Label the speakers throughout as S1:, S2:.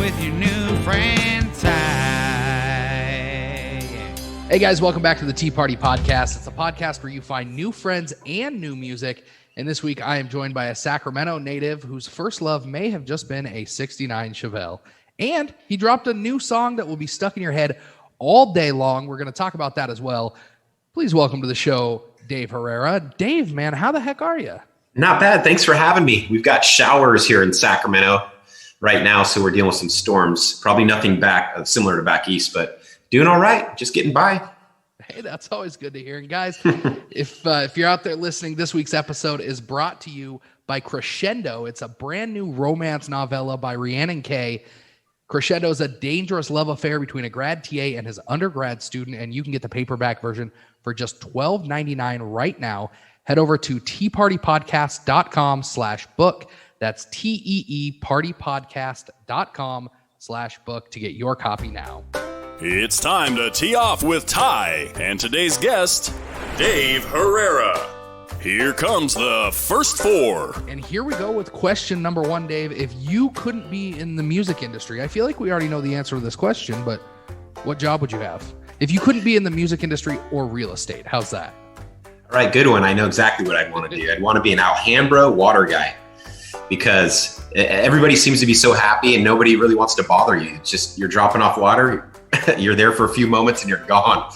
S1: with your new friend Ty.
S2: Hey guys, welcome back to the Tea Party Podcast. It's a podcast where you find new friends and new music. And this week I am joined by a Sacramento native whose first love may have just been a 69 Chevelle. And he dropped a new song that will be stuck in your head all day long. We're going to talk about that as well. Please welcome to the show, Dave Herrera. Dave, man, how the heck are you?
S3: Not bad. Thanks for having me. We've got showers here in Sacramento right now, so we're dealing with some storms. Probably nothing similar to back east, but doing all right. Just getting by.
S2: Hey, that's always good to hear. And guys, if you're out there listening, this week's episode is brought to you by Crescendo. It's a brand new romance novella by Rhiannon Kay. Crescendo is a dangerous love affair between a grad TA and his undergrad student, and you can get the paperback version for just $12.99 right now. Head over to teapartypodcast.com/book. That's teepartypodcast.com/book to get your copy now.
S4: It's time to tee off with Ty and today's guest, Dave Herrera. Here comes the first four.
S2: And here we go with question number one, Dave. If you couldn't be in the music industry, I feel like we already know the answer to this question, but what job would you have? If you couldn't be in the music industry or real estate, how's that?
S3: All right, good one. I know exactly what I'd want to do. I'd want to be an Alhambra water guy because everybody seems to be so happy and nobody really wants to bother you. It's just you're dropping off water, you're there for a few moments and you're gone.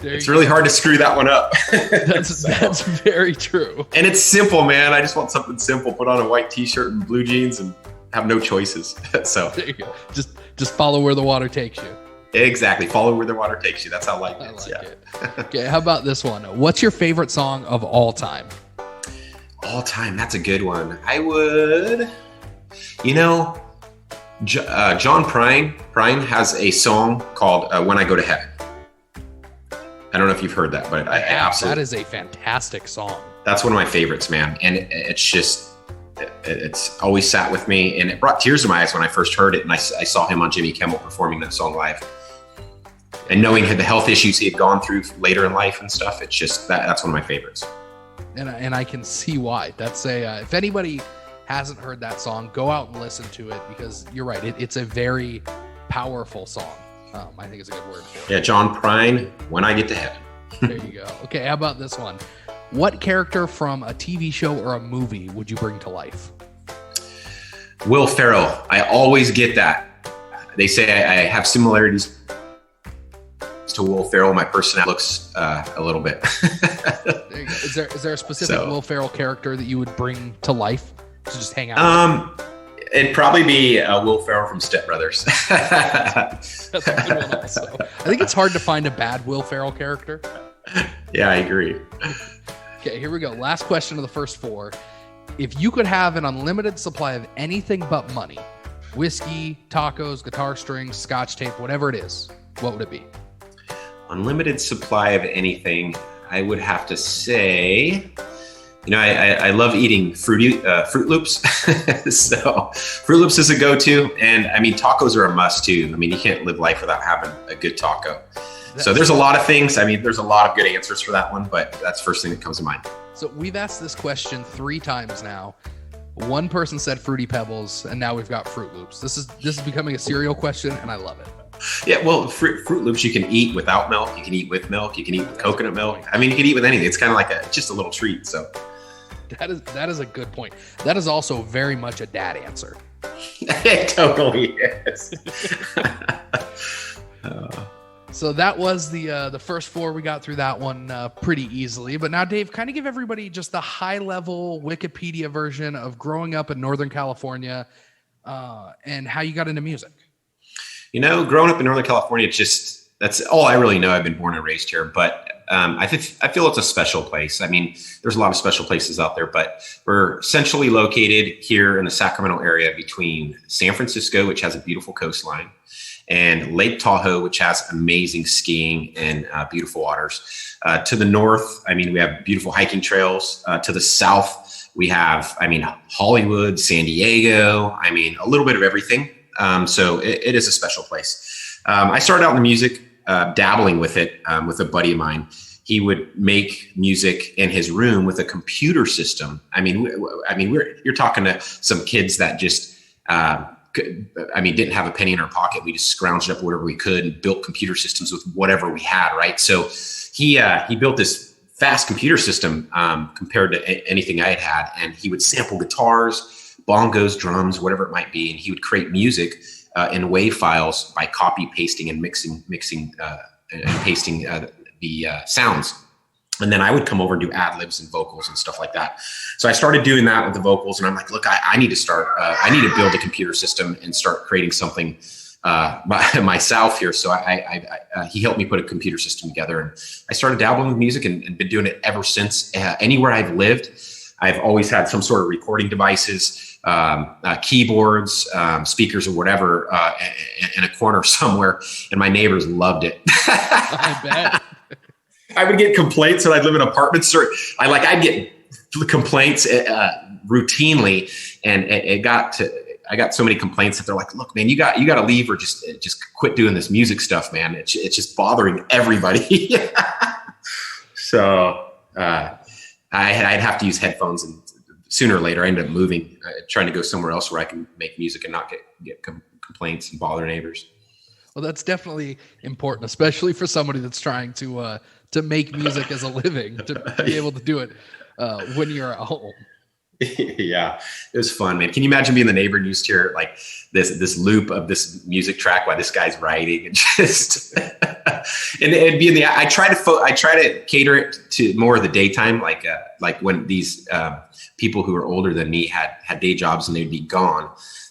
S3: It's really hard to screw that one up.
S2: That's very true.
S3: And it's simple, man. I just want something simple. Put on a white t-shirt and blue jeans and have no choices. So
S2: there you go. Just follow where the water takes you.
S3: Exactly. Follow where the water takes you. That's how life is.
S2: I like it. Okay, how about this one? What's your favorite song of all time?
S3: All time. That's a good one. I would, John Prine has a song called When I Go to Heaven. I don't know if you've heard that, but I absolutely.
S2: That is a fantastic song.
S3: That's one of my favorites, man. And it's always sat with me, and it brought tears to my eyes when I first heard it. And I saw him on Jimmy Kimmel performing that song live. And knowing the health issues he had gone through later in life and stuff, it's just that's one of my favorites.
S2: And I can see why. That's if anybody hasn't heard that song, go out and listen to it because you're right. It's a very powerful song. I think it's a good word for it.
S3: Yeah, John Prine, When I Get to Heaven.
S2: There you go. Okay, how about this one? What character from a TV show or a movie would you bring to life?
S3: Will Ferrell. I always get that. They say I have similarities to Will Ferrell. My personality looks a little bit.
S2: There you go. Is there a specific Will Ferrell character that you would bring to life to just hang out with?
S3: It'd probably be Will Ferrell from Step Brothers.
S2: That's a good one also. I think it's hard to find a bad Will Ferrell character.
S3: Yeah, I agree.
S2: Okay, here we go. Last question of the first four. If you could have an unlimited supply of anything but money, whiskey, tacos, guitar strings, scotch tape, whatever it is, what would it be?
S3: Unlimited supply of anything, I would have to say... I love eating Fruit Loops. So Fruit Loops is a go-to. And I mean, tacos are a must too. I mean, you can't live life without having a good taco. So there's a lot of things. I mean, there's a lot of good answers for that one, but that's the first thing that comes to mind.
S2: So we've asked this question 3 times now. One person said Fruity Pebbles, and now we've got Fruit Loops. This is becoming a cereal question, and I love it.
S3: Yeah, well, Fruit Loops you can eat without milk. You can eat with milk. You can eat with coconut milk. I mean, you can eat with anything. It's kind of like just a little treat. So
S2: that is a good point. That is also very much a dad answer.
S3: It totally is.
S2: So that was the first 4. We got through that one pretty easily. But now, Dave, kind of give everybody just the high-level Wikipedia version of growing up in Northern California and how you got into music.
S3: Growing up in Northern California, that's all I really know. I've been born and raised here, but I feel it's a special place. I mean, there's a lot of special places out there, but we're centrally located here in the Sacramento area between San Francisco, which has a beautiful coastline, and Lake Tahoe, which has amazing skiing and beautiful waters. To the north, I mean, we have beautiful hiking trails. To the south, we have, Hollywood, San Diego, a little bit of everything. So it is a special place. I started out in the music, dabbling with it with a buddy of mine. He would make music in his room with a computer system. You're talking to some kids that just didn't have a penny in our pocket. We just scrounged up whatever we could and built computer systems with whatever we had, right? So he built this fast computer system compared to anything I had, and he would sample guitars, bongos, drums, whatever it might be, and he would create music in WAV files by copy pasting and mixing and pasting the sounds. And then I would come over and do ad libs and vocals and stuff like that. So I started doing that with the vocals, and I'm like, look, I need to start, I need to build a computer system and start creating something myself here. So he helped me put a computer system together, and I started dabbling with music and been doing it ever since. Anywhere I've lived, I've always had some sort of recording devices, keyboards, speakers or whatever in a corner somewhere, and my neighbors loved it.
S2: I bet.
S3: I would get complaints that I'd live in apartments, or I'd get complaints routinely, and I got so many complaints that they're like, look, man, you got to leave or just quit doing this music stuff, man. It's just bothering everybody. So I'd have to use headphones, and sooner or later I ended up moving, trying to go somewhere else where I can make music and not get complaints and bother neighbors.
S2: Well, that's definitely important, especially for somebody that's trying to make music as a living, to be able to do it when you're at home.
S3: Yeah, it was fun, man. Can you imagine being the neighbor and used to hear like this loop of this music track while this guy's writing, and just and it'd be in the. I try to cater it to more of the daytime, like when these people who are older than me had day jobs and they'd be gone.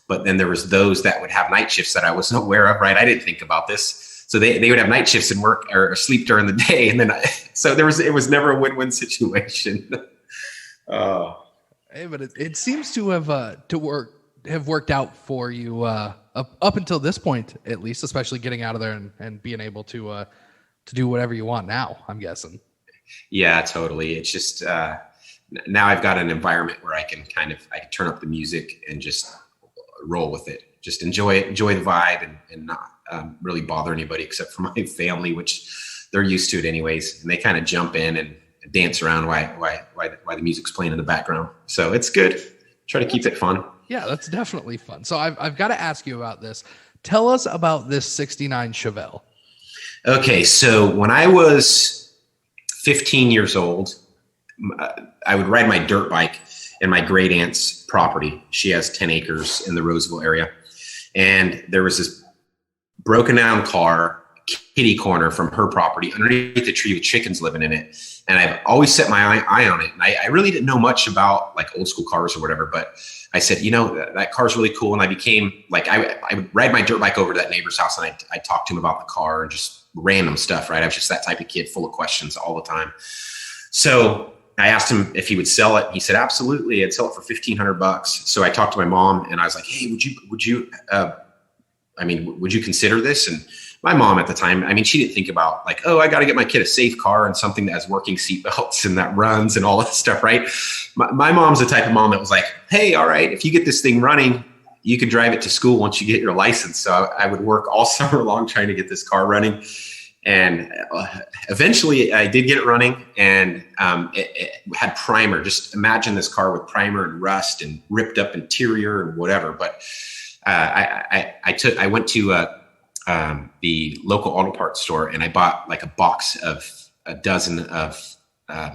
S3: But then there was those that would have night shifts that I wasn't aware of, right? I didn't think about this. So they would have night shifts and work or sleep during the day. And then, it was never a win-win situation.
S2: Hey, but it seems to have worked out for you up until this point, at least, especially getting out of there and being able to do whatever you want now, I'm guessing. Yeah,
S3: totally. It's just, now I've got an environment where I can turn up the music and just roll with it, just enjoy the vibe and not really bother anybody except for my family, which they're used to it anyways. And they kind of jump in and dance around while the music's playing in the background. So it's good. Try to keep it fun.
S2: Yeah, that's definitely fun. So I've got to ask you about this. Tell us about this 69 Chevelle.
S3: Okay. So when I was 15 years old, I would ride my dirt bike in my great aunt's property. She has 10 acres in the Roseville area. And there was this broken down car, kitty corner from her property underneath the tree with chickens living in it. And I've always set my eye on it. And I really didn't know much about like old school cars or whatever, but I said, that car's really cool. And I became like, I would ride my dirt bike over to that neighbor's house, and I talked to him about the car and just random stuff, right? I was just that type of kid, full of questions all the time. So I asked him if he would sell it. He said, absolutely. I'd sell it for $1,500. So I talked to my mom and I was like, hey, would you consider this? And my mom at the time, she didn't think about like, oh, I got to get my kid a safe car and something that has working seat belts and that runs and all that stuff, right? My mom's the type of mom that was like, hey, all right, if you get this thing running, you can drive it to school once you get your license. So I would work all summer long trying to get this car running. And eventually I did get it running, and it had primer. Just imagine this car with primer and rust and ripped up interior and whatever. But I went to the local auto parts store, and I bought like a box of a dozen of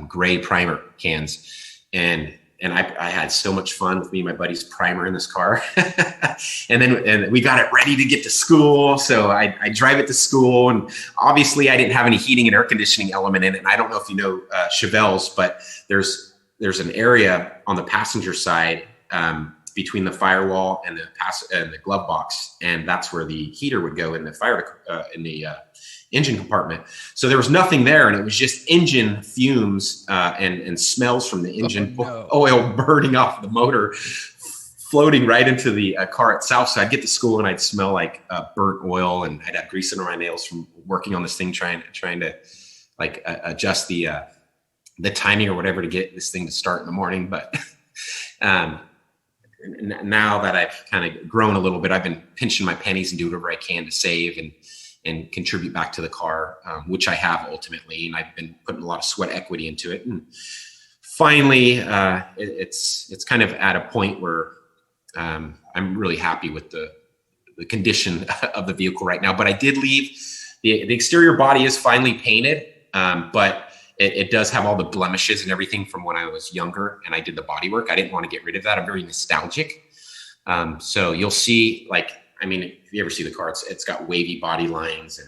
S3: gray primer cans, and I had so much fun with me and my buddy's primer in this car. and we got it ready to get to school. So I drive it to school, and obviously I didn't have any heating and air conditioning element in it. And I don't know if you know Chevelles, but there's an area on the passenger side between the firewall and the glove box, and that's where the heater would go in the engine compartment. So there was nothing there, and it was just engine fumes and smells from the engine oil burning off the motor, floating right into the car itself. So I'd get to school and I'd smell like burnt oil, and I'd have grease under my nails from working on this thing, trying to like adjust the timing or whatever to get this thing to start in the morning. But now that I've kind of grown a little bit, I've been pinching my pennies and do whatever I can to save and contribute back to the car, which I have ultimately. And I've been putting a lot of sweat equity into it. And finally, it's kind of at a point where I'm really happy with the condition of the vehicle right now. But I did leave the exterior body is finally painted, but it does have all the blemishes and everything from when I was younger and I did the body work. I didn't want to get rid of that. I'm very nostalgic. So you'll see, if you ever see the car, it's got wavy body lines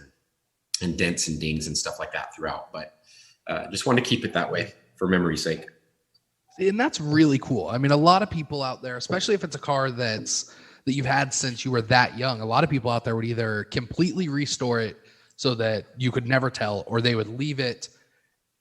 S3: and dents and dings and stuff like that throughout. But just wanted to keep it that way for memory's sake.
S2: And that's really cool. I mean, a lot of people out there, especially if it's a car that you've had since you were that young, a lot of people out there would either completely restore it so that you could never tell, or they would leave it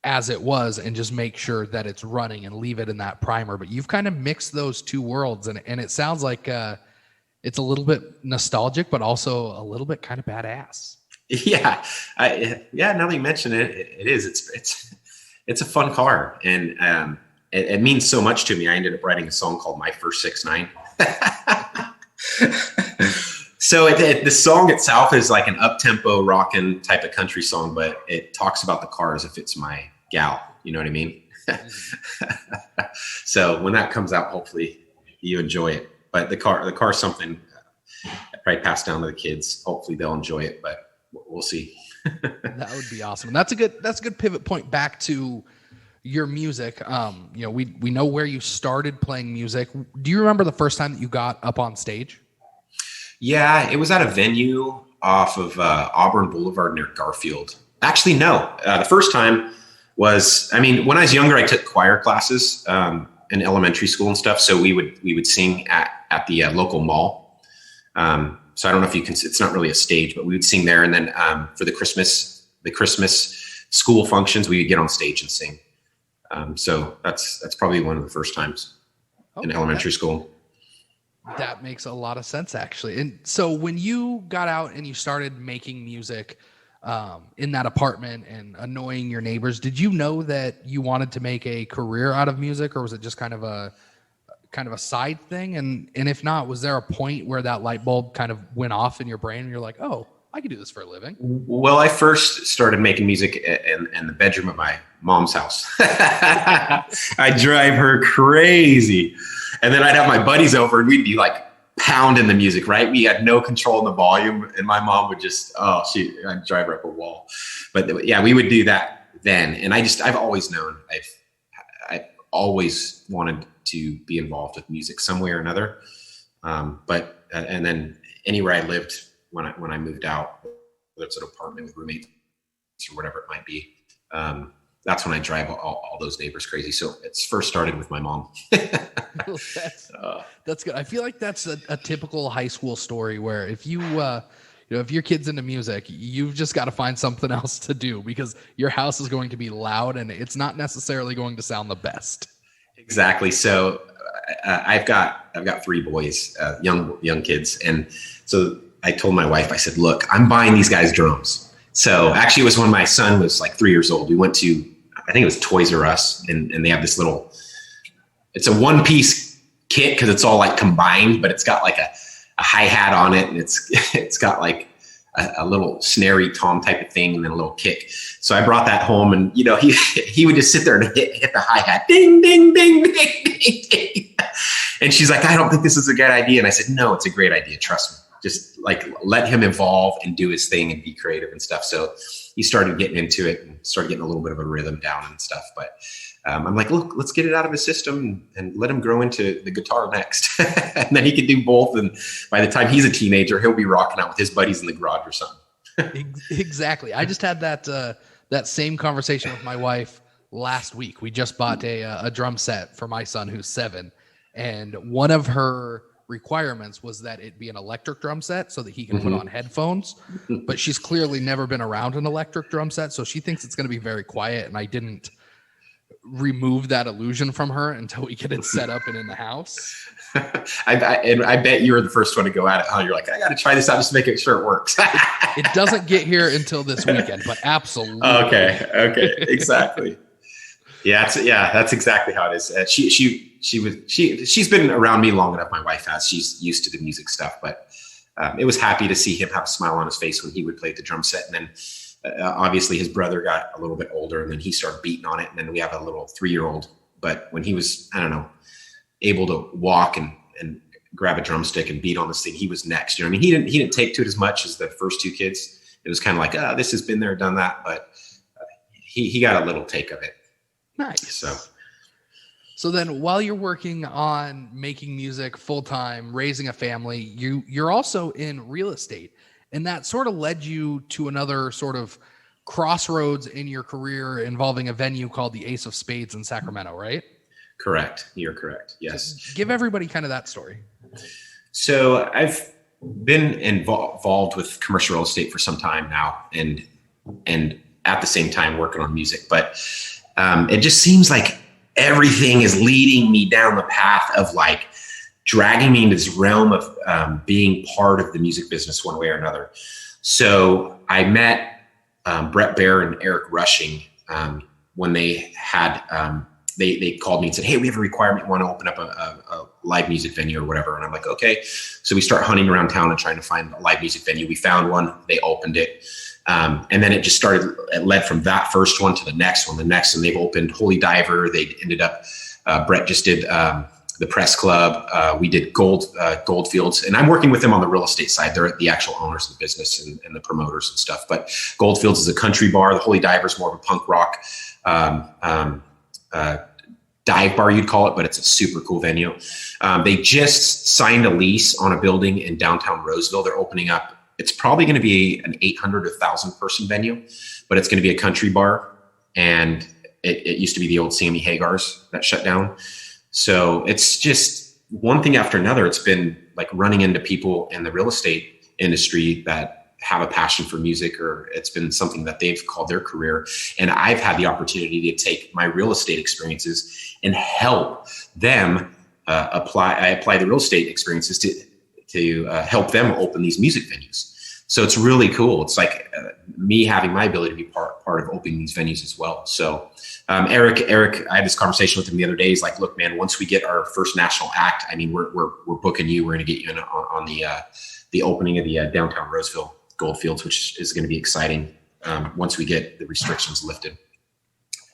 S2: as it was and just make sure that it's running and leave it in that primer. But you've kind of mixed those two worlds, and it sounds like it's a little bit nostalgic, but also a little bit kind of badass.
S3: Yeah. Now that you mention it, it is. It's a fun car, and it means so much to me. I ended up writing a song called My First 6'9". So the song itself is like an up-tempo rockin' type of country song, but it talks about the car as if it's my gal. You know what I mean? So when that comes out, hopefully you enjoy it. But the car's something I probably pass down to the kids. Hopefully they'll enjoy it, but we'll see.
S2: That would be awesome. And that's a good pivot point back to your music. We know where you started playing music. Do you remember the first time that you got up on stage?
S3: Yeah, it was at a venue off of Auburn Boulevard near Garfield. Actually, no. The first time was, when I was younger, I took choir classes in elementary school and stuff. So we would sing at the local mall. So I don't know if you can. It's not really a stage, but we would sing there. And then for the Christmas school functions, we would get on stage and sing. So that's probably one of the first times in elementary school.
S2: That makes a lot of sense, actually. And so when you got out and you started making music in that apartment and annoying your neighbors, did you know that you wanted to make a career out of music, or was it just kind of a side thing? And if not, was there a point where that light bulb kind of went off in your brain and you're like, oh, I could do this for a living?
S3: Well, I first started making music in the bedroom of my mom's house. I drive her crazy. And then I'd have my buddies over and we'd be like pounding the music, right? We had no control in the volume, and my mom would just, I'd drive her up a wall. But yeah, we would do that then. And I've always known, I always wanted to be involved with music some way or another. And then anywhere I lived when I moved out, whether it's an apartment with roommates or whatever it might be, that's when I drive all those neighbors crazy. So it's first started with my mom.
S2: That's good. I feel like that's a typical high school story where if you, if your kid's into music, you've just got to find something else to do because your house is going to be loud and it's not necessarily going to sound the best.
S3: Exactly. So I've got 3 boys, young kids. And so I told my wife, I said, look, I'm buying these guys drums. So actually it was when my son was like 3 years old. We went to, I think it was Toys R Us, and they have this it's a 1-piece kit because it's all like combined, but it's got like a hi-hat on it, and it's got like a little snarey tom type of thing and then a little kick. So I brought that home, and he would just sit there and hit the hi-hat, ding, ding, ding, ding, ding, ding. And she's like, I don't think this is a good idea. And I said, no, it's a great idea. Trust me. Just like let him evolve and do his thing and be creative and stuff. So he started getting into it and started getting a little bit of a rhythm down and stuff. But I'm like, look, let's get it out of his system and let him grow into the guitar next. And then he can do both. And by the time he's a teenager, he'll be rocking out with his buddies in the garage or something.
S2: Exactly. I just had that same conversation with my wife last week. We just bought a drum set for my son who's 7. And one of her requirements was that it be an electric drum set so that he can put on headphones, but she's clearly never been around an electric drum set, so she thinks it's going to be very quiet, and I didn't remove that illusion from her until we get it set up and in the house.
S3: I bet you were the first one to go at it. You're like, I got to try this out just to make sure it works.
S2: It doesn't get here until this weekend, but absolutely.
S3: Okay, exactly. Yeah, that's exactly how it is. She's been around me long enough. My wife has. She's used to the music stuff, but it was happy to see him have a smile on his face when he would play the drum set. And then obviously his brother got a little bit older, and then he started beating on it. And then we have a little 3-year-old. But when he was, able to walk and grab a drumstick and beat on this thing. He was next. You know what I mean? He didn't take to it as much as the first two kids. It was kind of like, this has been there, done that. But he got a little take of it.
S2: Nice. So then while you're working on making music full time, raising a family, you're also in real estate. And that sort of led you to another sort of crossroads in your career involving a venue called the Ace of Spades in Sacramento, right?
S3: Correct. You're correct. Yes.
S2: Just give everybody kind of that story.
S3: So I've been involved with commercial real estate for some time now, and at the same time working on music. But it just seems like everything is leading me down the path of like dragging me into this realm of being part of the music business one way or another. So I met Brett Baer and Eric Rushing when they had they called me and said, hey, we have a requirement. We want to open up a live music venue or whatever. And I'm like, okay. So we start hunting around town and trying to find a live music venue. We found one. They opened it. And then it led from that first one to the next one, and they've opened Holy Diver. They ended up, Brett just did the Press Club. We did Goldfields, and I'm working with them on the real estate side. They're the actual owners of the business and the promoters and stuff. But Goldfields is a country bar. The Holy Diver is more of a punk rock dive bar, you'd call it, but it's a super cool venue. They just signed a lease on a building in downtown Roseville. They're opening up. It's probably going to be an 800 to 1,000 person venue, but it's going to be a country bar. And it used to be the old Sammy Hagar's that shut down. So it's just one thing after another. It's been like running into people in the real estate industry that have a passion for music, or it's been something that they've called their career. And I've had the opportunity to take my real estate experiences and help them apply the real estate experiences to help them open these music venues. So it's really cool. It's like me having my ability to be part of opening these venues as well. So Eric, I had this conversation with him the other day. He's like, look, man, once we get our first national act, I mean, we're booking you. We're going to get you in on the opening of the downtown Roseville Goldfields, which is going to be exciting once we get the restrictions lifted.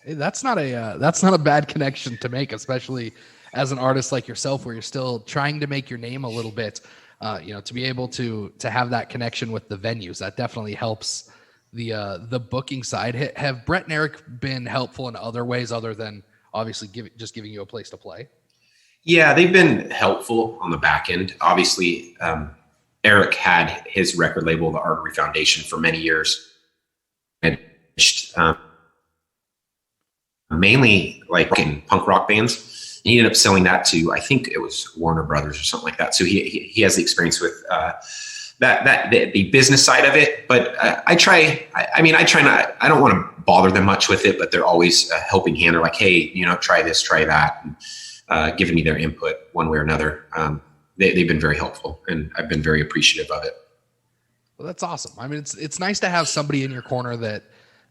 S2: Hey, that's not a bad connection to make, especially as an artist like yourself, where you're still trying to make your name a little bit. To be able to have that connection with the venues, that definitely helps the booking side. Have Brett and Eric been helpful in other ways other than obviously just giving you a place to play? Yeah, they've been helpful on the back end. Obviously, Eric had his record label, the Artery Foundation, for many years. And mainly like in punk rock bands. He ended up selling that to, I think it was Warner Brothers or something like that. So he has the experience with the business side of it. But I try not. I don't want to bother them much with it. But they're always a helping hand. They're like, hey, try this, try that, and giving me their input one way or another. They've been very helpful, and I've been very appreciative of it. Well, that's awesome. I mean, it's nice to have somebody in your corner that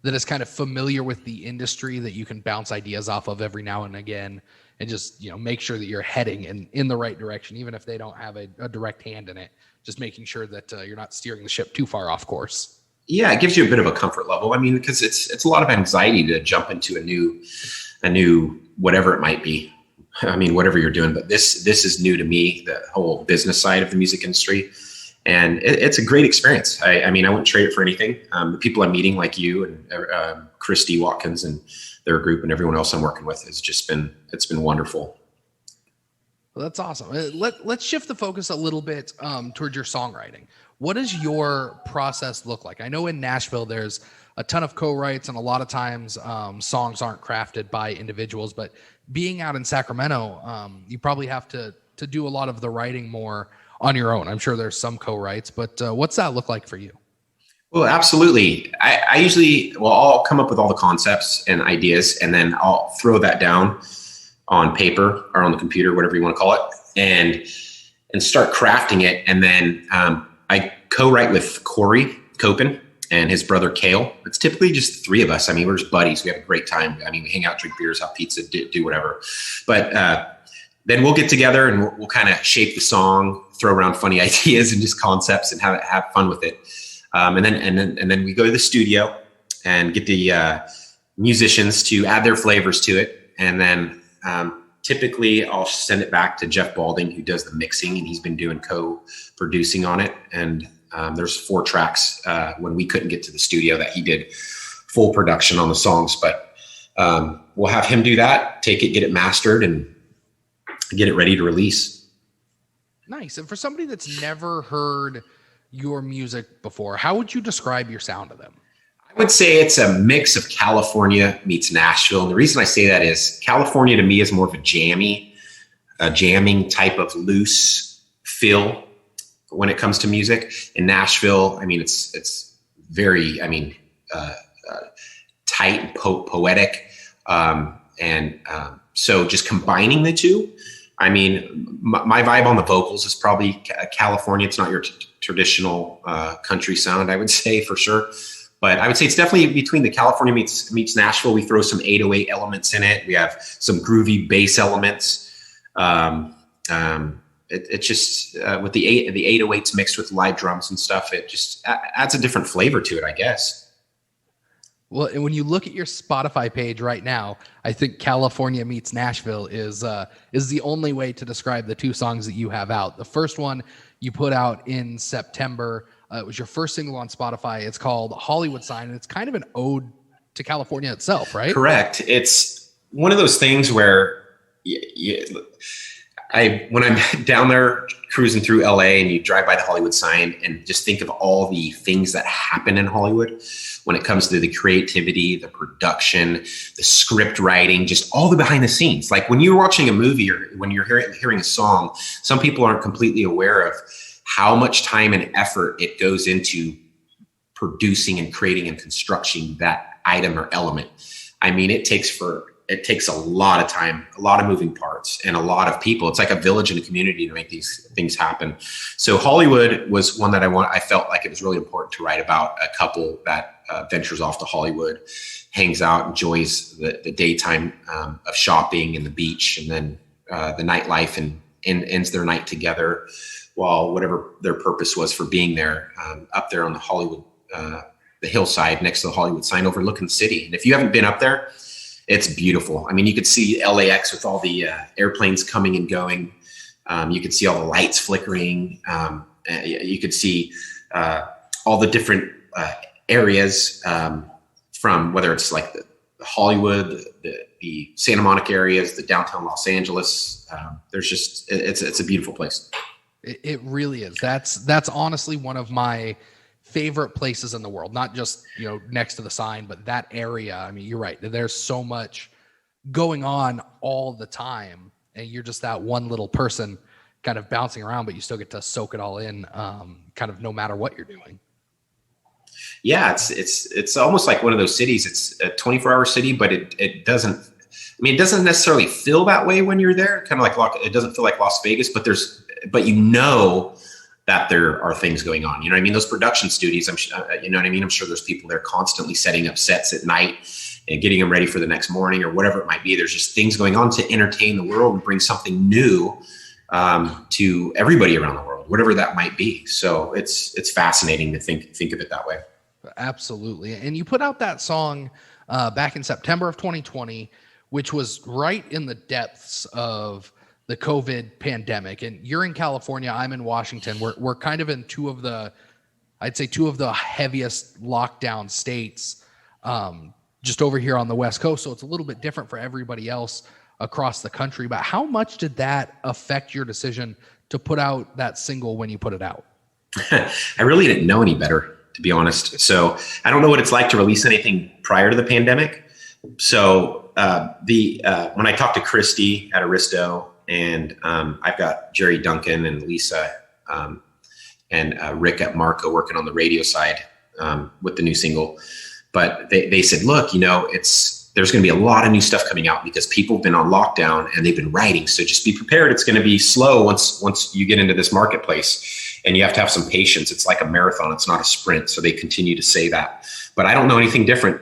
S2: is kind of familiar with the industry that you can bounce ideas off of every now and again. And just, make sure that you're heading in the right direction, even if they don't have a direct hand in it, just making sure that you're not steering the ship too far off course. Yeah, it gives you a bit of a comfort level. I mean, because it's a lot of anxiety to jump into a new whatever it might be. I mean, whatever you're doing, but this is new to me, the whole business side of the music industry. And it's a great experience. I mean, I wouldn't trade it for anything. The people I'm meeting, like you and Christy Watkins and their group and everyone else I'm working with, it's been wonderful. Well, that's awesome. Let's shift the focus a little bit towards your songwriting. What does your process look like? I know in Nashville there's a ton of co-writes, and a lot of times songs aren't crafted by individuals. But being out in Sacramento, you probably have to do a lot of the writing more on your own. I'm sure there's some co-writes, but what's that look like for you? Well, absolutely. I usually, I'll come up with all the concepts and ideas, and then I'll throw that down on paper or on the computer, whatever you want to call it, and start crafting it. And then I co-write with Corey Copen and his brother Kale. It's typically just three of us. I mean, we're just buddies. We have a great time. I mean, we hang out, drink beers, have pizza, do whatever. But then we'll get together and we'll kind of shape the song, throw around funny ideas and just concepts, and have fun with it. And then we go to the studio and get the musicians to add their flavors to it. And then
S3: Typically, I'll send it back to Jeff Balding, who does the mixing, and he's been doing co-producing on it. And there's 4 tracks when we couldn't get to the studio that he did full production on the songs. But we'll have him do that, take it, get it mastered, and get it ready to release.
S2: Nice. And for somebody that's never heard your music before, how would you describe your sound to them?
S3: I would say it's a mix of California meets Nashville. And the reason I say that is California to me is more of a jamming type of loose feel when it comes to music. In Nashville, I mean, it's very, tight and poetic. So just combining the two, I mean, my vibe on the vocals is probably California. It's not your traditional country sound, I would say, for sure. But I would say it's definitely between the California meets Nashville. We throw some 808 elements in it. We have some groovy bass elements. It just with the 808s mixed with live drums and stuff, it just adds a different flavor to it, I guess.
S2: Well, and when you look at your Spotify page right now, I think California meets Nashville is the only way to describe the 2 songs that you have out. The first one you put out in September. It was your first single on Spotify. It's called Hollywood Sign, and it's kind of an ode to California itself, right?
S3: Correct. It's one of those things where when I'm down there cruising through LA and you drive by the Hollywood Sign and just think of all the things that happen in Hollywood when it comes to the creativity, the production, the script writing, just all the behind the scenes. Like when you're watching a movie or when you're hearing a song, some people aren't completely aware of how much time and effort it goes into producing and creating and constructing that item or element. I mean, it takes a lot of time, a lot of moving parts, and a lot of people. It's like a village and a community to make these things happen. So Hollywood was one that I felt like it was really important to write about a couple that ventures off to Hollywood, hangs out, enjoys the daytime of shopping and the beach, and then the nightlife, and ends their night together while whatever their purpose was for being there, up there on the Hollywood, the hillside next to the Hollywood Sign overlooking the city. And if you haven't been up there, it's beautiful. I mean, you could see LAX with all the airplanes coming and going. You could see all the lights flickering. You could see all the different areas from whether it's like the Hollywood, the Santa Monica areas, the downtown Los Angeles. There's just, it's a beautiful place.
S2: It really is. That's honestly one of my favorite places in the world, not just, next to the sign, but that area. I mean, you're right. There's so much going on all the time, and you're just that one little person kind of bouncing around, but you still get to soak it all in, kind of no matter what you're doing.
S3: Yeah, it's almost like one of those cities. It's a 24-hour city, but it doesn't. I mean, it doesn't necessarily feel that way when you're there. Kind of like it doesn't feel like Las Vegas, but that there are things going on. You know what I mean? Those production studios, I'm sure there's people there constantly setting up sets at night and getting them ready for the next morning or whatever it might be. There's just things going on to entertain the world and bring something new to everybody around the world, whatever that might be. So it's fascinating to think of it that way.
S2: Absolutely. And you put out that song back in September of 2020, which was right in the depths of the COVID pandemic. And you're in California, I'm in Washington. We're kind of in two of the heaviest lockdown states, just over here on the West Coast. So it's a little bit different for everybody else across the country. But how much did that affect your decision to put out that single when you put it out?
S3: I really didn't know any better, to be honest. So I don't know what it's like to release anything prior to the pandemic. So when I talked to Christy at Aristo, and I've got Jerry Duncan and Lisa and Rick at Marco working on the radio side with the new single. But they said, look, there's going to be a lot of new stuff coming out because people have been on lockdown and they've been writing. So just be prepared. It's going to be slow once you get into this marketplace, and you have to have some patience. It's like a marathon. It's not a sprint. So they continue to say that. But I don't know anything different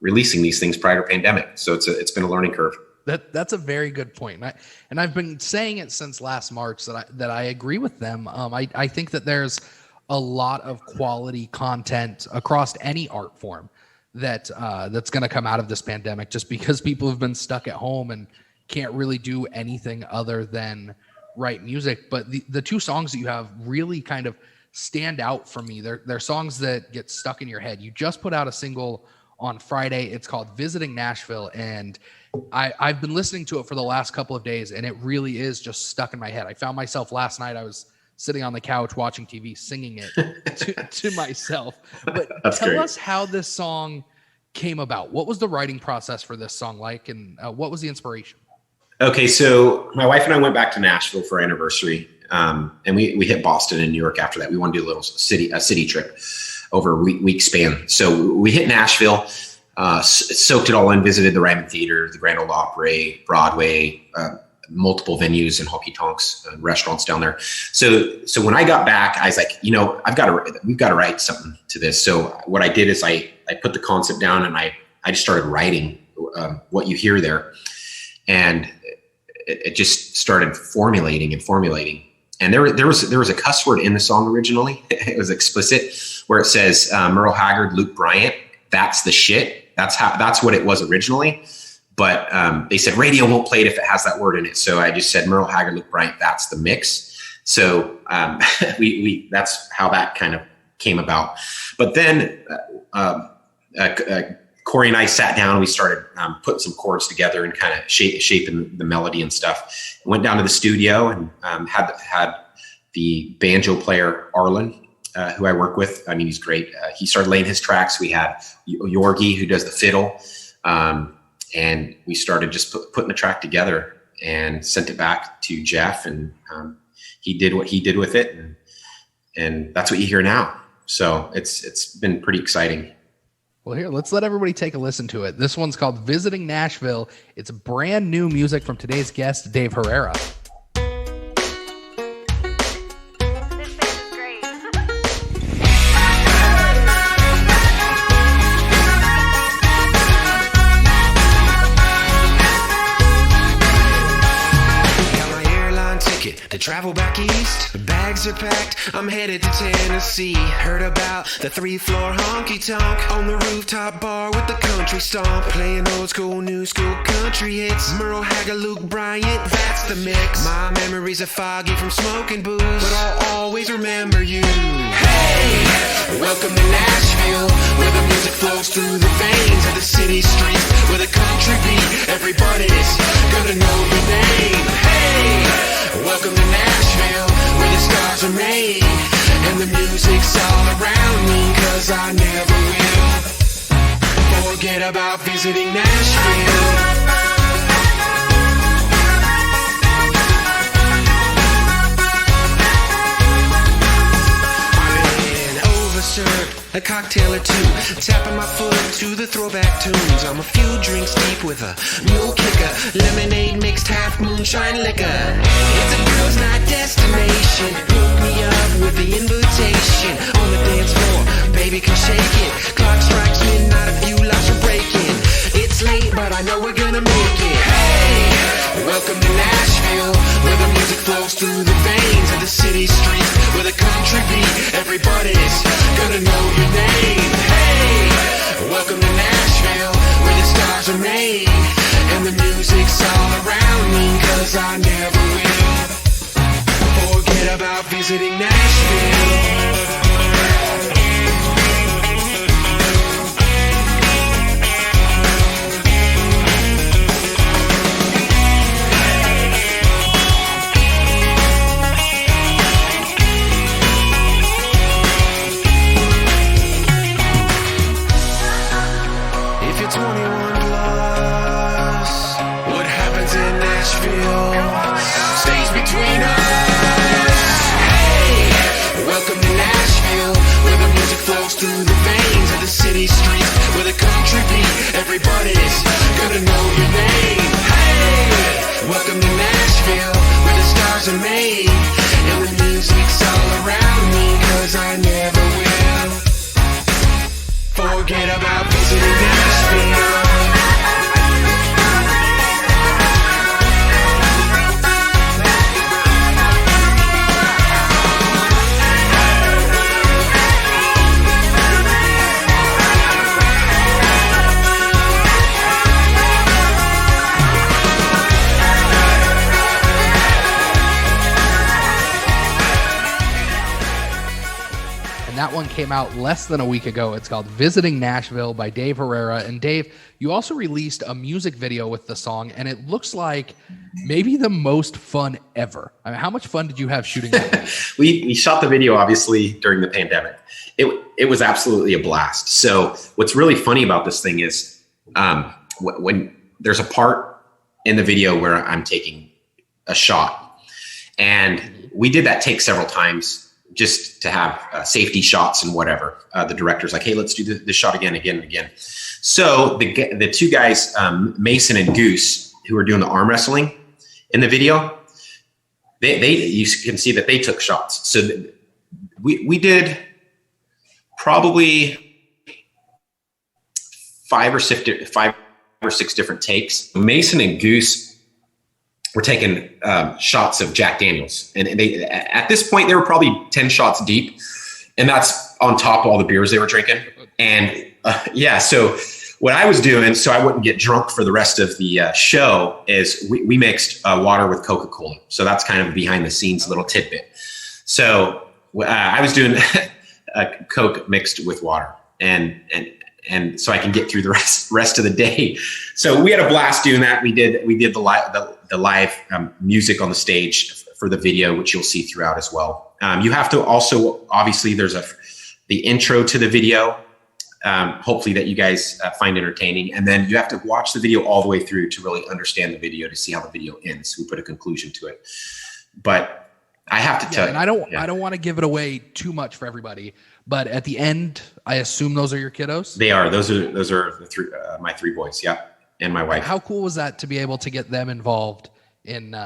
S3: releasing these things prior to pandemic. So it's been a learning curve.
S2: That's a very good point. And I've been saying it since last March that I agree with them. I think that there's a lot of quality content across any art form that's going to come out of this pandemic, just because people have been stuck at home and can't really do anything other than write music. But the two songs that you have really kind of stand out for me. They're songs that get stuck in your head. You just put out a single on Friday. It's called Visiting Nashville. And I've been listening to it for the last couple of days, and it really is just stuck in my head. I found myself last night, I was sitting on the couch watching TV, singing it to myself. But tell us how this song came about. What was the writing process for this song like, and what was the inspiration?
S3: Okay, so my wife and I went back to Nashville for our anniversary, and we hit Boston and New York after that. We want to do a little city trip over a week span. So we hit Nashville, soaked it all in, visited the Ryman Theater, the Grand Ole Opry, Broadway, multiple venues and honky tonks, restaurants down there. So when I got back, I was like, we've got to write something to this. So what I did is I put the concept down, and I just started writing what you hear there. And it just started formulating. And there was a cuss word in the song originally. It was explicit, where it says Merle Haggard, Luke Bryant. That's the shit. That's what it was originally. But they said radio won't play it if it has that word in it. So I just said Merle Haggard, Luke Bryant. That's the mix. So that's how that kind of came about. But then Corey and I sat down and we started putting some chords together and kind of shaping the melody and stuff. Went down to the studio and had the banjo player Arlen, who I work with. I mean, he's great. He started laying his tracks. We had Yorgi, who does the fiddle, and we started just putting the track together and sent it back to Jeff, and he did what he did with it, and that's what you hear now. So it's been pretty exciting.
S2: Well, here, let's let everybody take a listen to it. This one's called Visiting Nashville. It's brand new music from today's guest, Dave Herrera.
S5: To travel back east, bags are packed, I'm headed to Tennessee. Heard about the 3-floor honky-tonk on the rooftop bar with the country stomp. Playing old school, new school country hits. Merle Haggard, Luke Bryant, that's the mix. My memories are foggy from smoking booze, but I'll always remember you. Hey, welcome to Nashville, where the music flows through the veins of the city streets, where the country beat, everybody's gonna know your name. Hey, welcome to Nashville, where the stars are made, and the music's all around me, 'cause I never will forget about visiting Nashville. A cocktail or two, tapping my foot to the throwback tunes. I'm a few drinks deep with a mule kicker, lemonade mixed half moonshine liquor. It's a girls' night destination. Hook me up with the invitation. On the dance floor, baby can shake it. Clock strikes midnight, a few lives are breaking. It's late, but I know we're gonna make it. Hey, welcome to Nashville, where the music flows through the veins of the city streets, where the country beat, everybody's gonna know your name. Hey, welcome to Nashville, where the stars are made, and the music's all around me, 'cause I never will forget about visiting Nashville. Through the veins of the city streets, where the country beat, everybody's gonna know your name. Hey, welcome to Nashville, where the stars are made, and the music's all around me, 'cause I never will forget about visiting Nashville.
S2: and that one came out less than a week ago. It's called Visiting Nashville by Dave Herrera. And Dave, you also released a music video with the song, and it looks like maybe the most fun ever. I mean, how much fun did you have shooting that video?
S3: We shot the video, obviously, during the pandemic. It was absolutely a blast. So what's really funny about this thing is when there's a part in the video where I'm taking a shot, and we did that take several times just to have safety shots and whatever. The director's like, hey, let's do this shot again. So the two guys, Mason and Goose, who are doing the arm wrestling in the video, you can see that they took shots. So we did probably five or six different takes. Mason and Goose were taking shots of Jack Daniels, and they at this point they were probably 10 shots deep, and that's on top of all the beers they were drinking. And so what I was doing, so I wouldn't get drunk for the rest of the show, is we mixed water with Coca-Cola. So that's kind of a behind the scenes little tidbit. So I was doing Coke mixed with water, and so I can get through the rest of the day. So we had a blast doing that. We did the live music on the stage for the video, which you'll see throughout as well. You have to also, obviously, there's the intro to the video, hopefully that you guys find entertaining, and then you have to watch the video all the way through to really understand the video, to see how the video ends. We put a conclusion to it, but I have to tell you,
S2: and I don't want to give it away too much for everybody, but at the end, I assume those are your kiddos? they are.
S3: Those are the three, my three boys. Yeah. And my wife.
S2: How cool was that to be able to get them involved in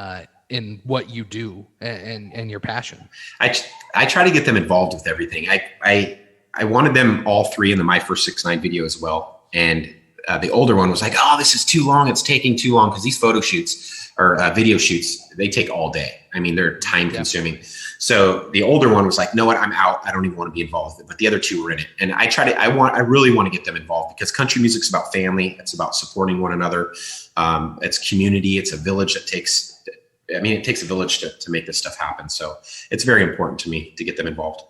S2: what you do and your passion?
S3: I try to get them involved with everything. I wanted them all three in the My First 6ix9ine video as well. And the older one was like, oh, this is too long. It's taking too long, because these photo shoots or video shoots, they take all day. I mean, they're time consuming. So the older one was like, no, what, I'm out. I don't even want to be involved with it. But the other two were in it. And I really want to get them involved, because country music's about family. It's about supporting one another. It's community. It's a village it takes a village to make this stuff happen. So it's very important to me to get them involved.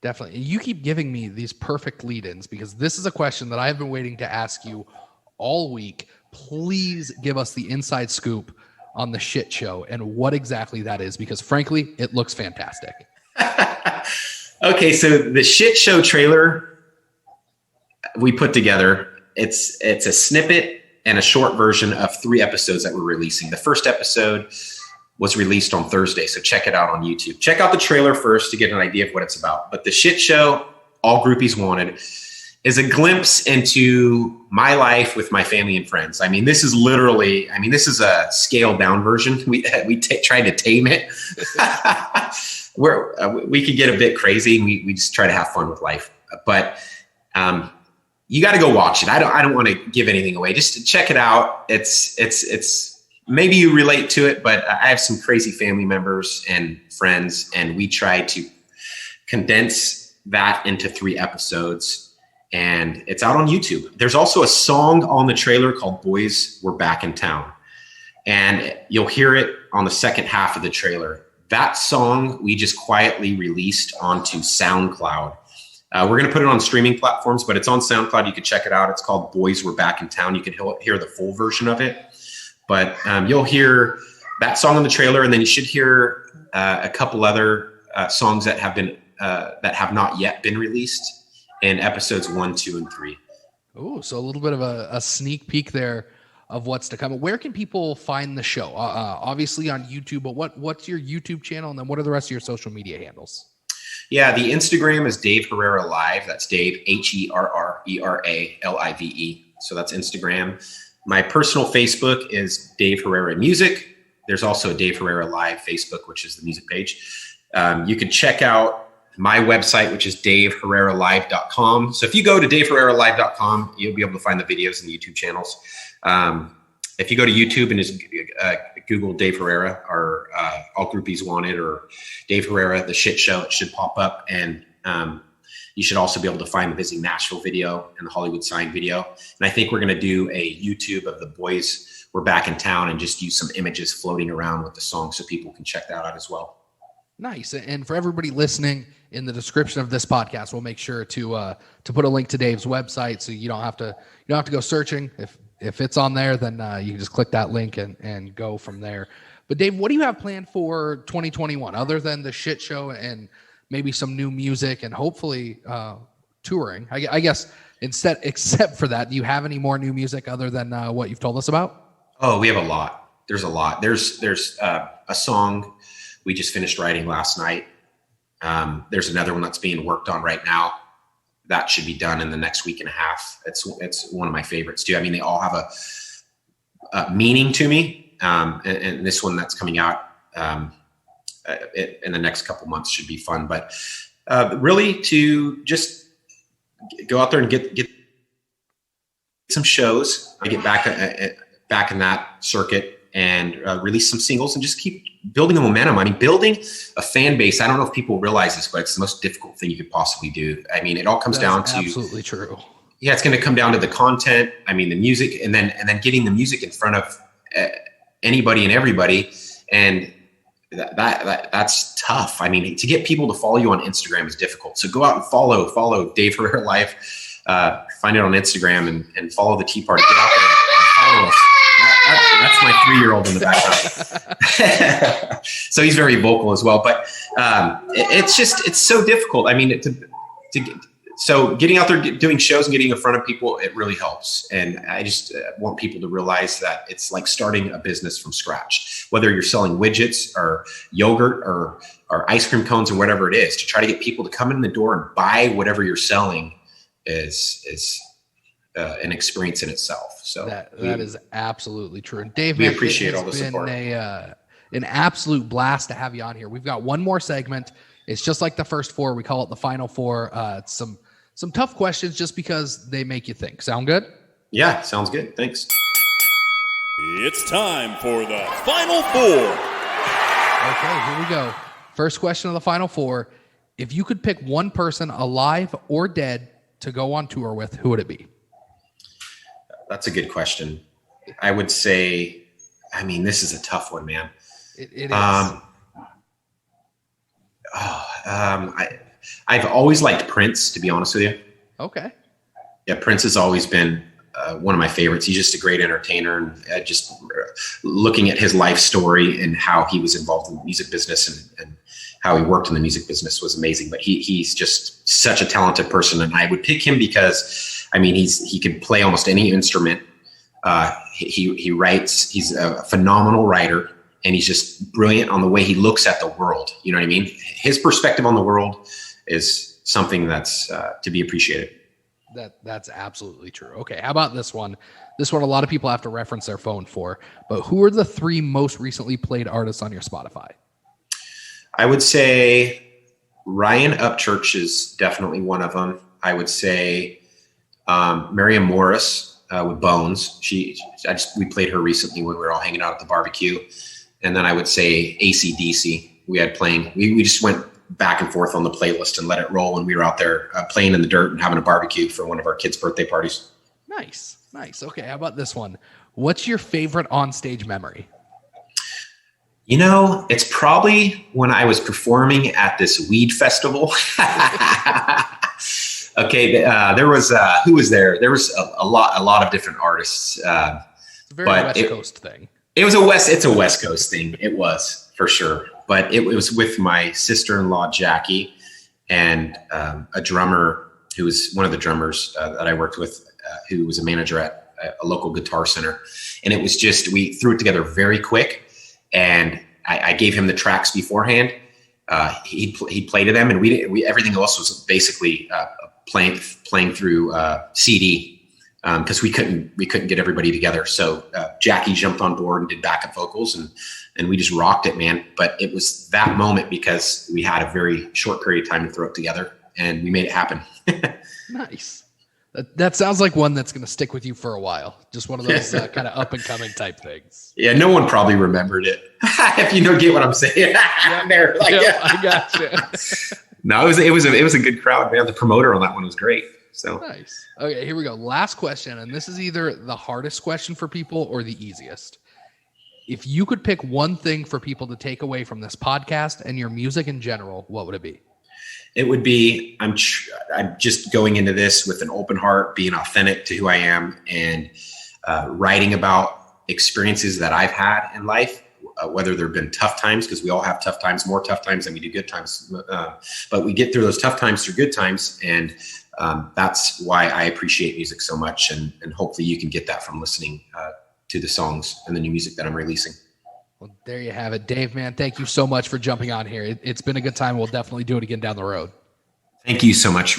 S2: Definitely. You keep giving me these perfect lead-ins, because this is a question that I've been waiting to ask you all week. Please give us the inside scoop on the shit show and what exactly that is, because frankly, it looks fantastic.
S3: Okay, so the shit show trailer we put together, it's a snippet and a short version of 3 episodes that we're releasing. The first episode was released on Thursday, so check it out on YouTube. Check out the trailer first to get an idea of what it's about. But the shit show, All Groupies Wanted, is a glimpse into my life with my family and friends. I mean, this is a scaled down version. We tried to tame it. We could get a bit crazy. We just try to have fun with life. But you got to go watch it. I don't want to give anything away. Just check it out. It's maybe you relate to it, but I have some crazy family members and friends, and we try to condense that into 3 episodes. And it's out on YouTube. There's also a song on the trailer called Boys We're Back in Town. And you'll hear it on the second half of the trailer. That song we just quietly released onto SoundCloud. We're going to put it on streaming platforms, but it's on SoundCloud. You can check it out. It's called Boys We're Back in Town. You can hear the full version of it. But you'll hear that song on the trailer, and then you should hear a couple other songs that have not yet been released in episodes 1, 2, and 3.
S2: Oh, so a little bit of a sneak peek there of what's to come. Where can people find the show? Obviously on YouTube, but what's your YouTube channel, and then what are the rest of your social media handles?
S3: Yeah, the Instagram is Dave Herrera Live. That's Dave, HerreraLive. So that's Instagram. My personal Facebook is Dave Herrera Music. There's also a Dave Herrera Live Facebook, which is the music page. You can check out my website, which is DaveHerreraLive.com. So if you go to DaveHerreraLive.com, you'll be able to find the videos and the YouTube channels. If you go to YouTube and just Google Dave Herrera or All Groupies Wanted or Dave Herrera, the shit show, it should pop up. And you should also be able to find the Visiting Nashville video and the Hollywood Sign video. And I think we're going to do a YouTube of the Boys We're Back in Town and just use some images floating around with the song so people can check that out as well.
S2: Nice. And for everybody listening, in the description of this podcast, we'll make sure to put a link to Dave's website, so you don't have to go searching. If it's on there, then you can just click that link and go from there. But Dave, what do you have planned for 2021 other than the shit show and maybe some new music and hopefully touring? I guess except for that, do you have any more new music other than what you've told us about?
S3: Oh, we have a lot. There's a lot. There's a song we just finished writing last night. There's another one that's being worked on right now. That should be done in the next week and a half. It's one of my favorites too. I mean, they all have a meaning to me. And this one that's coming out in the next couple months should be fun. But really, to just go out there and get some shows. I get back in that circuit and release some singles and just keep building a momentum. I mean, building a fan base, I don't know if people realize this, but it's the most difficult thing you could possibly do. I mean, it all comes down to
S2: absolutely true.
S3: Yeah, it's going to come down to the content. I mean, the music, and then getting the music in front of anybody and everybody. And that's tough. I mean, to get people to follow you on Instagram is difficult. So go out and follow Dave Herrera Life. Find it on Instagram and follow the Tea Party. Get out there and follow us. That's my 3-year-old in the background. So he's very vocal as well. But it's so difficult. I mean, so getting out there, doing shows and getting in front of people, it really helps. And I just want people to realize that it's like starting a business from scratch, whether you're selling widgets or yogurt or ice cream cones or whatever it is. To try to get people to come in the door and buy whatever you're selling is an experience in itself. So
S2: that is absolutely true. And Dave,
S3: we appreciate all the support.
S2: An absolute blast to have you on here. We've got one more segment. It's just like the first 4. We call it the final 4. It's some tough questions just because they make you think. Sound good?
S3: Yeah, sounds good. Thanks.
S4: It's time for the final 4.
S2: Okay, here we go. First question of the final 4. If you could pick one person, alive or dead, to go on tour with, who would it be?
S3: That's a good question. I would say, I mean, this is a tough one, man.
S2: It is.
S3: I've always liked Prince, to be honest with you.
S2: Okay.
S3: Yeah, Prince has always been one of my favorites. He's just a great entertainer, and just looking at his life story and how he was involved in the music business and how he worked in the music business was amazing. But he's just such a talented person, and I would pick him because, I mean, he can play almost any instrument. He writes. He's a phenomenal writer, and he's just brilliant on the way he looks at the world. You know what I mean? His perspective on the world is something that's to be appreciated.
S2: That's absolutely true. Okay, how about this one? This one a lot of people have to reference their phone for, but who are the 3 most recently played artists on your Spotify?
S3: I would say Ryan Upchurch is definitely one of them. I would say Miriam Morris with Bones. We played her recently when we were all hanging out at the barbecue. And then I would say AC/DC. We had playing. We just went back and forth on the playlist and let it roll. And we were out there playing in the dirt and having a barbecue for one of our kids' birthday parties.
S2: Nice. Okay, how about this one? What's your favorite onstage memory?
S3: You know, it's probably when I was performing at this weed festival. Okay, there was who was there? There was a lot of different artists.
S2: It's a very West Coast thing. It's
S3: a West Coast thing. It was, for sure. But it was with my sister-in-law, Jackie, and a drummer who was one of the drummers that I worked with, who was a manager at a local guitar center. And it was just, we threw it together very quick. And I gave him the tracks beforehand. He played to them, and we everything else was basically playing through CD. Because we couldn't get everybody together. So Jackie jumped on board and did backup vocals, and we just rocked it, man. But it was that moment because we had a very short period of time to throw it together, and we made it happen.
S2: Nice. That sounds like one that's going to stick with you for a while. Just one of those kind of up and coming type things.
S3: Yeah, no one probably remembered it. If you don't get what I'm saying.
S2: I got you.
S3: No, it was a good crowd, man. The promoter on that one was great. So
S2: nice. Okay, here we go. Last question, and this is either the hardest question for people or the easiest. If you could pick one thing for people to take away from this podcast and your music in general, what would it be?
S3: It would be, I'm just going into this with an open heart, being authentic to who I am, and writing about experiences that I've had in life, whether there have been tough times, because we all have tough times, more tough times than we do good times. But we get through those tough times through good times. And that's why I appreciate music so much. And hopefully you can get that from listening to the songs and the new music that I'm releasing.
S2: Well, there you have it. Dave, man, thank you so much for jumping on here. It's been a good time. We'll definitely do it again down the road.
S3: Thank you so much.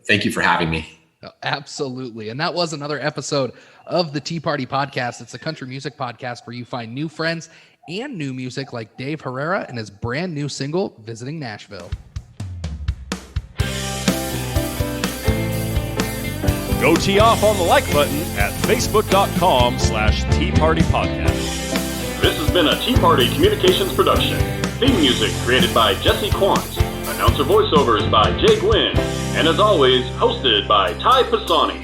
S3: Thank you for having me.
S2: Oh, absolutely. And that was another episode of the Tea Party Podcast. It's a country music podcast where you find new friends and new music like Dave Herrera and his brand new single, Visiting Nashville.
S4: Go tee off on the like button at facebook.com/Tea Party Podcast. This has been a Tea Party Communications production. Theme music created by Jesse Quandt. Announcer voiceovers by Jay Gwynn. And as always, hosted by Ty Pisani.